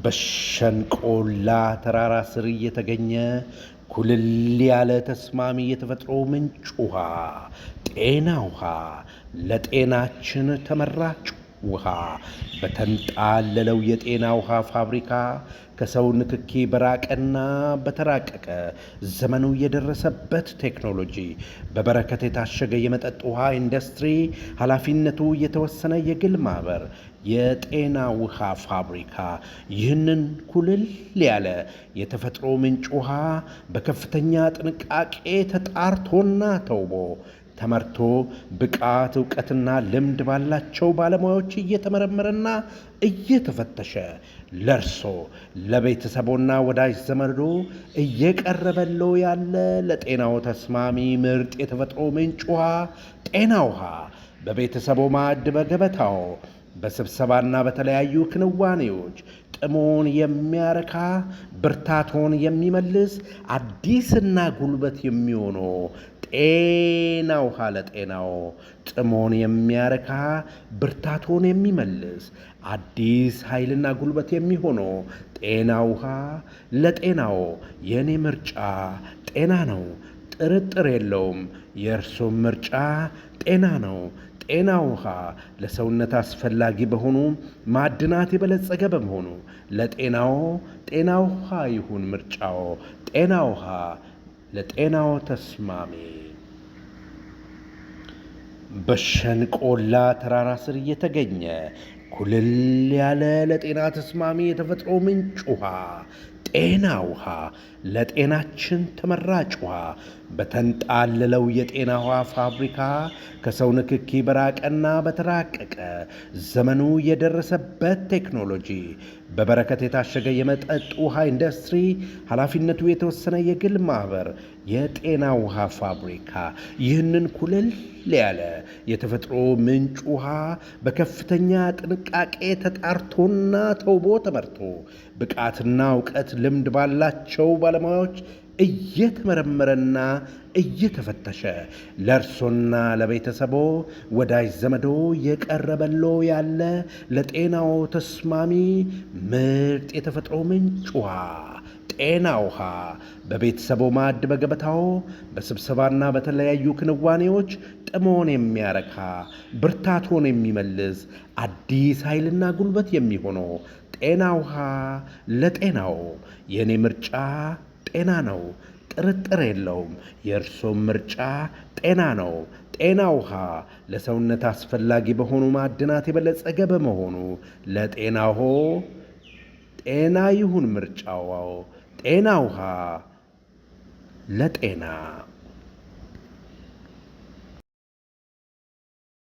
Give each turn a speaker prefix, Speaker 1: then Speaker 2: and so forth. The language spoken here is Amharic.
Speaker 1: በሸንቆላ ተራራ ስር እየተገኘ ኩልል ያለ ተስማሚ የተፈጥሮ ምንጭ ውሃ፣ ጤና ውሃ፣ ለጤናችን ተመራጭ ውሃ በተንጣለለው የጤና ውሃ ፋብሪካ ከሰው ንክኪ በራቀና በተራቀቀ ዘመኑ የደረሰበት ቴክኖሎጂ በበረከት የታሸገ የመጠጥ ውሃ ኢንዱስትሪ ኃላፊነቱ የተወሰነ የግል ማህበር የጤና ውሃ ፋብሪካ ይህንን ኩልል ያለ የተፈጥሮ ምንጭ ውሃ በከፍተኛ ጥንቃቄ ተጣርቶና ተውቦ ተመርቶ ብቃት ዕውቀትና ልምድ ባላቸው ባለሙያዎች እየተመረመረና እየተፈተሸ ለርሶ ለቤተሰቦና ወዳጅ ዘመዶ እየቀረበለው ያለ ለጤናው ተስማሚ ምርጥ የተፈጥሮ ምንጭ ውሃ ጤና ውሃ በቤተሰቦ ማዕድ በገበታው በስብሰባና በተለያዩ ክንዋኔዎች ጥሞን የሚያረካ ብርታቶን የሚመልስ አዲስና ጉልበት የሚሆነው ጤና ውሃ ለጤናው ጥሞን የሚያረካ ብርታቶን የሚመልስ አዲስ ኃይልና ጉልበት የሚሆነው ጤና ውሃ ለጤናው የኔ ምርጫ ጤና ነው፣ ጥርጥር የለውም። የእርሶም ምርጫ ጤና ነው። ጤና ውሃ ለሰውነት አስፈላጊ በሆኑ ማዕድናት የበለጸገ በመሆኑ ለጤናው ጤና ውሃ ይሁን ምርጫው። ጤና ውሃ ለጤናው ተስማሚ። በሸንቆላ ተራራ ስር እየተገኘ ኩልል ያለ ለጤና ተስማሚ የተፈጥሮ ምንጭ ውሃ ጤና ውሃ ለጤናችን ተመራጭ ውሃ በተንጣለለው የጤና ውሃ ፋብሪካ ከሰው ንክኪ በራቀና በተራቀቀ ዘመኑ የደረሰበት ቴክኖሎጂ በበረከት የታሸገ የመጠጥ ውሃ ኢንዱስትሪ ኃላፊነቱ የተወሰነ የግል ማህበር የጤና ውሃ ፋብሪካ ይህንን ኩልል ያለ የተፈጥሮ ምንጭ ውሃ በከፍተኛ ጥንቃቄ ተጣርቶና ተውቦ ተመርቶ ብቃትና ዕውቀት ልምድ ባላቸው ባለሙያዎች እየተመረመረና እየተፈተሸ ለእርሶና ለቤተሰቦ ወዳጅ ዘመዶ የቀረበሎ ያለ ለጤናው ተስማሚ ምርጥ የተፈጥሮ ምንጭ ውሃ ጤና ውሃ በቤተሰቦ ማዕድ በገበታው በስብሰባና በተለያዩ ክንዋኔዎች ጥሞን የሚያረካ ብርታቶን የሚመልስ አዲስ ኃይልና ጉልበት የሚሆነው ጤና ውሃ ለጤናው የኔ ምርጫ ጤና ነው፣ ጥርጥር የለውም። የእርሶም ምርጫ ጤና ነው። ጤና ውሃ ለሰውነት አስፈላጊ በሆኑ ማዕድናት የበለጸገ በመሆኑ ለጤናዎ ጤና ይሁን ምርጫው። ጤና ውሃ ለጤና